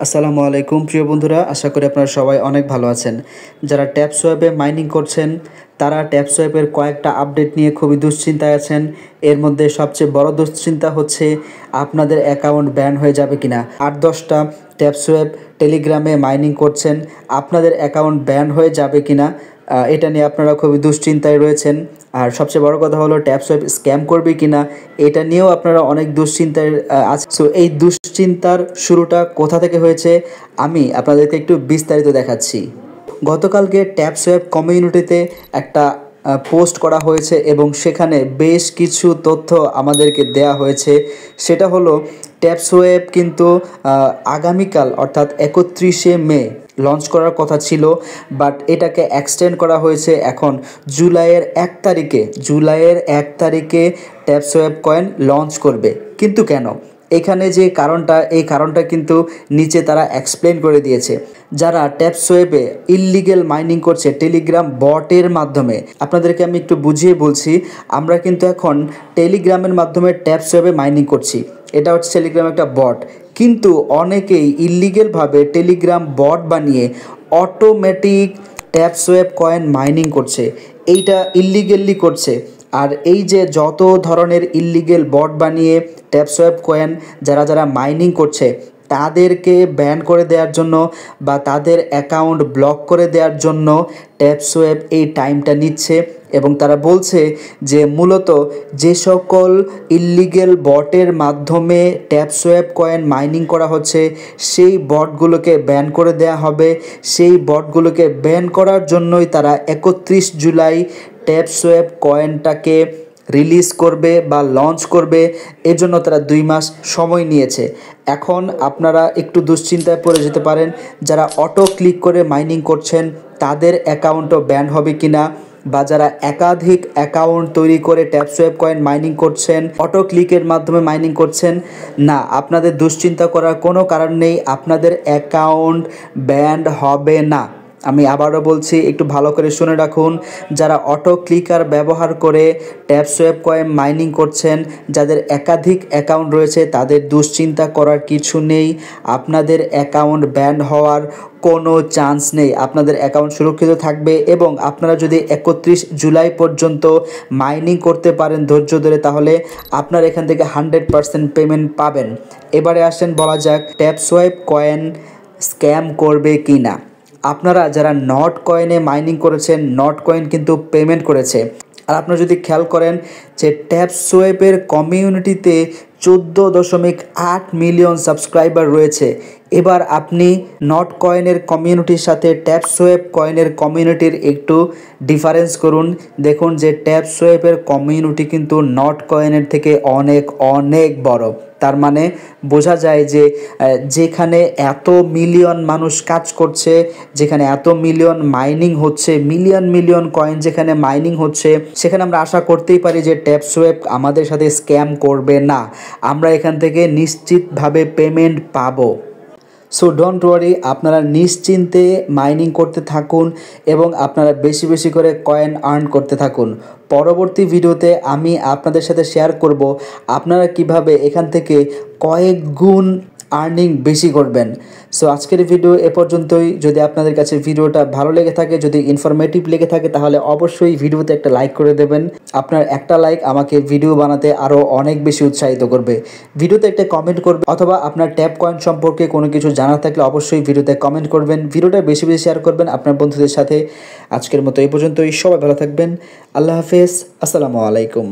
আসসালামু আলাইকুম প্রিয় বন্ধুরা, আশা করি আপনারা সবাই অনেক ভালো আছেন। যারা ট্যাপসোয়াপে মাইনিং করছেন তারা ট্যাপসোয়াপের কয়েকটা আপডেট নিয়ে খুবই দুশ্চিন্তায় আছেন। এর মধ্যে সবচেয়ে বড় দুশ্চিন্তা হচ্ছে আপনাদের অ্যাকাউন্ট ব্যান হয়ে যাবে কিনা। 8-10টা ট্যাপসোয়াপ টেলিগ্রামে মাইনিং করছেন, আপনাদের অ্যাকাউন্ট ব্যান হয়ে যাবে কিনা এটা নিয়ে আপনারা খুবই দুশ্চিন্তায় রয়েছেন। আর সবচেয়ে বড় কথা হলো ট্যাপসোয়াপ স্ক্যাম করবে কিনা এটা নিয়েও আপনারা অনেক দুশ্চিন্তায় আছে। সো এই দুশ্চিন্তার শুরুটা কোথা থেকে হয়েছে আমি আপনাদেরকে একটু বিস্তারিত দেখাচ্ছি। গতকালকে ট্যাপসোয়াপ কমিউনিটিতে একটা পোস্ট করা হয়েছে এবং সেখানে বেশ কিছু তথ্য আমাদেরকে দেয়া হয়েছে। সেটা হলো ট্যাপসোয়াপ কিন্তু আগামীকাল অর্থাৎ 31শে মে লঞ্চ করার কথা ছিল, বাট এটাকে এক্সটেন্ড করা হয়েছে এখন জুলাইয়ের 1 তারিখে ট্যাপসোয়াপ কয়েন লঞ্চ করবে। কিন্তু কেন, এখানে যে এই কারণটা কিন্তু নিচে তারা এক্সপ্লেন করে দিয়েছে। যারা ট্যাপসোয়াপে ইললিগ্যাল মাইনিং করছে টেলিগ্রাম বটের মাধ্যমে, আপনাদেরকে আমি একটু বুঝিয়ে বলছি। আমরা কিন্তু এখন টেলিগ্রামের মাধ্যমে ট্যাপসোয়াপে মাইনিং করছি, এটা হচ্ছে টেলিগ্রাম একটা বট। কিন্তু অনেকেই ইললিগ্যালভাবে টেলিগ্রাম বট বানিয়ে অটোমেটিক ট্যাপসোয়াপ কয়েন মাইনিং করছে, এইটা ইললিগেলি করছে। আর এই যে যত ধরনের ইললিগেল বট বানিয়ে ট্যাপসোয়াপ কয়েন যারা মাইনিং করছে তাদেরকে ব্যান করে দেওয়ার জন্য বা তাদের অ্যাকাউন্ট ব্লক করে দেওয়ার জন্য ট্যাপসোয়াপ এই টাইমটা নিচ্ছে। এবং তারা বলছে যে মূলত যে সকল ইললিগেল বটের মাধ্যমে ট্যাপসোয়াপ কয়েন মাইনিং করা হচ্ছে সেই বটগুলোকে ব্যান করে দেওয়া হবে। সেই বটগুলোকে ব্যান করার জন্যই তারা 31 জুলাই ট্যাপসোয়াপ কয়েনটাকে রিলিজ করবে বা লঞ্চ করবে। এর জন্য তারা 2 মাস সময় নিয়েছে। এখন আপনারা একটু দুশ্চিন্তায় পড়ে যেতে পারেন, যারা অটো ক্লিক করে মাইনিং করছেন তাদের অ্যাকাউন্টও ব্যান হবে কিনা, বা যারা একাধিক অ্যাকাউন্ট তৈরি করে ট্যাপসোয়াপ কয়েন মাইনিং করছেন, অটো ক্লিকের মাধ্যমে মাইনিং করছেন, না, আপনাদের দুশ্চিন্তা করার কোনো কারণ নেই, আপনাদের অ্যাকাউন্ট ব্যান্ড হবে না। আমি আবারও বলছি, একটু ভালো করে শুনে রাখুন। যারা অটো ক্লিকার ব্যবহার করে ট্যাপসোয়াপ কয়েন মাইনিং করছেন, যাদের একাধিক অ্যাকাউন্ট রয়েছে, তাদের দুশ্চিন্তা করার কিছু নেই। আপনাদের অ্যাকাউন্ট ব্যান হওয়ার কোনো চান্স নেই, আপনাদের অ্যাকাউন্ট সুরক্ষিত থাকবে। এবং আপনারা যদি 31 জুলাই পর্যন্ত মাইনিং করতে পারেন ধৈর্য ধরে, তাহলে আপনার এখান থেকে 100% পেমেন্ট পাবেন। এবারে আসেন, বলা যাক ট্যাপসোয়াপ কয়েন স্ক্যাম করবে কি না। আপনারা যারা নট কয়েনে মাইনিং করেছেন, নট কয়েন কিন্তু পেমেন্ট করেছে। আর আপনারা যদি খেয়াল করেন যে ট্যাপসোয়াপের কমিউনিটিতে 14.8 মিলিয়ন সাবস্ক্রাইবার রয়েছে। এবার আপনি নট কয়েনের কমিউনিটির সাথে ট্যাপসোয়াপ কয়েনের কমিউনিটির একটু ডিফারেন্স করুন। দেখুন যে ট্যাপসোয়াপের কমিউনিটি কিন্তু নট কয়েনের থেকে অনেক অনেক বড়। তার মানে বোঝা যায় যে যেখানে এত মিলিয়ন মানুষ কাজ করছে, যেখানে এত মিলিয়ন মাইনিং হচ্ছে, মিলিয়ন কয়েন যেখানে মাইনিং হচ্ছে, সেখানে আমরা আশা করতেই পারি যে ট্যাপসোয়াপ আমাদের সাথে স্ক্যাম করবে না, আমরা এখান থেকে নিশ্চিতভাবে পেমেন্ট পাবো। সো ডোন্ট ওয়ারি, আপনারা নিশ্চিন্তে মাইনিং করতে থাকুন এবং আপনারা বেশি বেশি করে কয়েন আর্ন করতে থাকুন। পরবর্তী ভিডিওতে আমি আপনাদের সাথে শেয়ার করব আপনারা কিভাবে এখান থেকে কয়েক গুণ আর্নিং বেশি করবেন। সো আজকের ভিডিও এ পর্যন্তই। যদি আপনাদের কাছে ভিডিওটা ভালো লেগে থাকে, যদি ইনফরমেটিভ লেগে থাকে, তাহলে অবশ্যই ভিডিওতে একটা লাইক করে দেবেন। আপনার একটা লাইক আমাকে ভিডিও বানাতে আরও অনেক বেশি উৎসাহিত করবে। ভিডিওতে একটা কমেন্ট করবে, অথবা আপনার ট্যাপ কয়েন সম্পর্কে কোনো কিছু জানার থাকলে অবশ্যই ভিডিওতে কমেন্ট করবেন। ভিডিওটা বেশি বেশি শেয়ার করবেন আপনার বন্ধুদের সাথে। আজকের মতো এই পর্যন্তই, সবাই ভালো থাকবেন। আল্লাহ হাফেজ, আসসালামু আলাইকুম।